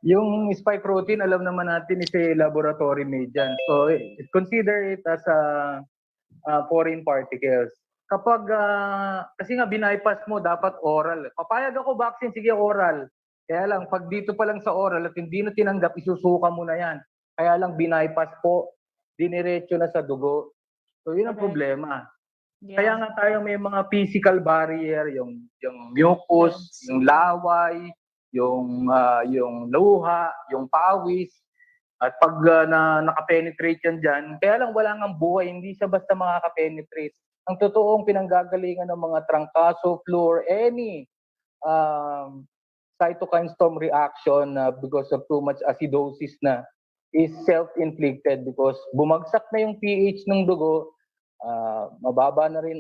Yung spike protein, alam naman natin is a laboratory made yan. So, consider it as a foreign particles. Kapag, kasi nga binypass mo, dapat oral. Papayag ako vaccine, sige oral. Kaya lang, pag dito pa lang sa oral at hindi na tinanggap, isusuka mo na yan. Kaya lang binypass po, diniretso na sa dugo. So, yun ang problema. Kaya nga tayo may mga physical barrier, yung mucus, yung laway, yung luha, yung pawis. At pag nakapenetrate yan dyan, kaya lang wala ngang buhay, hindi siya basta makakapenetrate. Ang totoong pinanggagalingan ng mga trangkaso, flu, or any cytokine storm reaction because of too much acidosis na is self-inflicted because bumagsak na yung pH ng dugo, mababa na rin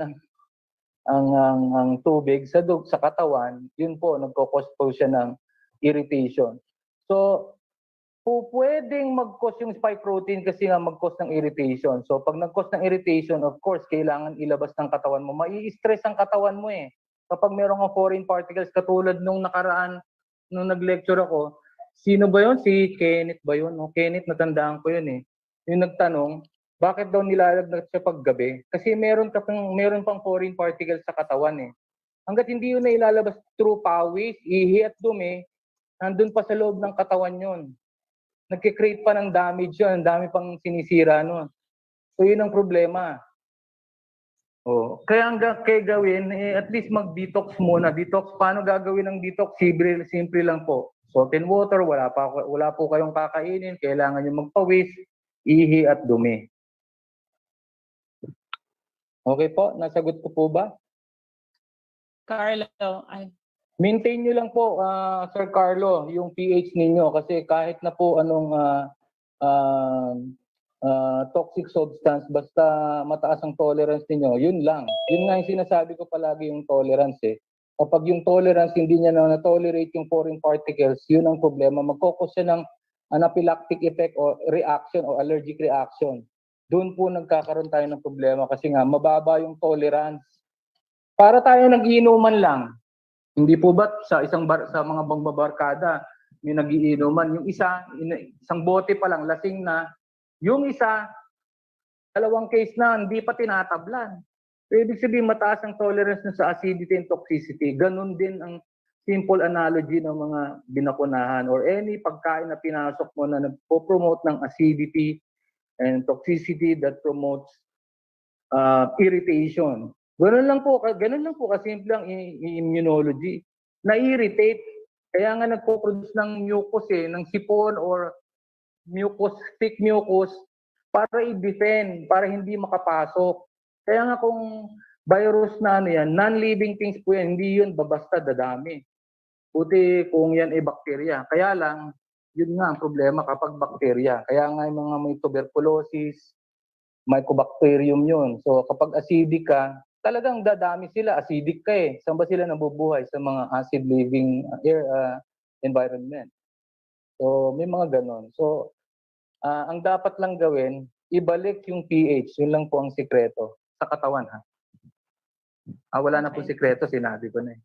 ang tubig sa katawan, yun po, nagkakos po siya ng irritation. So, pwedeng mag-cause yung spike protein kasi nga mag-cause ng irritation. So, pag nag-cause ng irritation, of course, kailangan ilabas ng katawan mo. Mai-stress ang katawan mo eh. Kapag meron kang foreign particles, katulad nung nakaraan, nung nag-lecture ako, sino ba yun? Si Kenneth ba yun? No? Kenneth, natandaan ko yun eh. Yung nagtanong, bakit daw nilalagnat siya paggabi? Kasi meron pang foreign particles sa katawan eh. Hanggat hindi yun na ilalabas through pawis, ihi at dumi, nandun pa sa loob ng katawan yun. Nagkikreate pa ng damage yun, ang dami pang sinisira nun. So yun ang problema. Kaya gawin, at least mag-detox muna. Detox, paano gagawin ang detox? Simple lang po. Salt and water, wala po kayong kakainin, kailangan nyo magpawis, ihi at dumi. Okay po, nasagot ko po ba? Carlo, maintain nyo lang po, Sir Carlo, yung pH ninyo kasi kahit na po anong toxic substance, basta mataas ang tolerance niyo, yun lang. Yun nga yung sinasabi ko palagi, yung tolerance eh. Kapag yung tolerance hindi niya na-tolerate yung foreign particles, yun ang problema. Magkukos siya ng anaphylactic effect o reaction o allergic reaction. Doon po nagkakaroon tayo ng problema kasi nga mababa yung tolerance. Para tayo nag-iinuman lang. Hindi po ba sa sa mga bangbabarkada, may nagiinuman, yung isang bote pa lang lasing na, yung isa, 2 case na, hindi pa tinatablan. So, ibig sabihin, mataas ang tolerance na sa acidity and toxicity. Ganun din ang simple analogy ng mga binakunahan or any pagkain na pinasok mo na nagpo-promote ng acidity and toxicity that promotes irritation. Ganun lang po kasimple ang immunology. Na-irritate, kaya nga nagpo-produce ng mucus ng sipon or mucus, thick mucus, para i-defend, para hindi makapasok. Kaya nga kung virus na yan, non-living things po yan, hindi yun basta dadami. Buti kung yan ay bakterya. Kaya lang, yun nga ang problema kapag bakterya. Kaya nga yung mga may tuberculosis, mycobacterium yun. So kapag acidic ka, talagang dadami sila. Acidic ka eh. Saan ba sila nabubuhay? Sa mga acid living air environment. So may mga ganon. So ang dapat lang gawin, ibalik yung pH. Yun lang po ang sikreto sa katawan ha. Wala na po sikreto, sinabi ko na eh.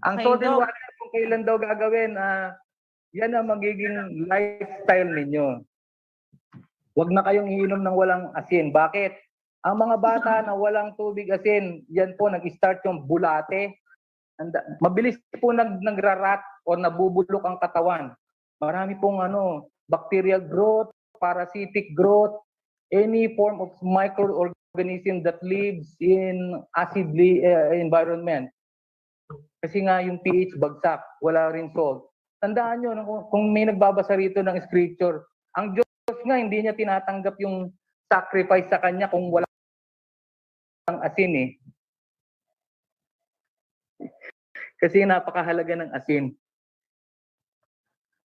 Ang salt and water, kung kailan daw gagawin, yan ang magiging lifestyle ninyo. Huwag na kayong iinom ng walang asin. Bakit? Ang mga bata na walang tubig asin, yan po nag-start yung bulate. Mabilis po nagrarat o nabubulok ang katawan. Marami pong bacterial growth, parasitic growth, any form of microorganism that lives in acid environment. Kasi nga yung pH bagsak, wala rin salt. Tandaan nyo, kung may nagbabasa rito ng scripture, ang Diyos nga hindi niya tinatanggap yung sacrifice sa kanya kung walang asin eh. Kasi napakahalaga ng asin.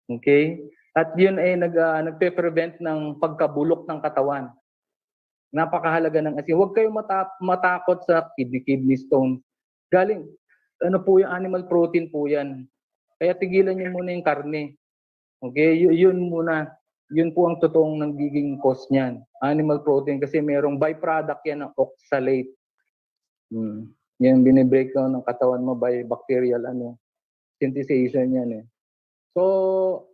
Okay? At yun ay nagpe-prevent ng pagkabulok ng katawan. Napakahalaga ng asin. Huwag kayong matakot sa kidney stone. Galing, po yung animal protein po yan. Kaya tigilan niyo muna yung karne. Okay? Yun muna. Yun po ang totoong nagiging cause niyan. Animal protein kasi merong byproduct yan ng oxalate. Yan binibreak down ng katawan mo by bacterial sensitization yan eh. So,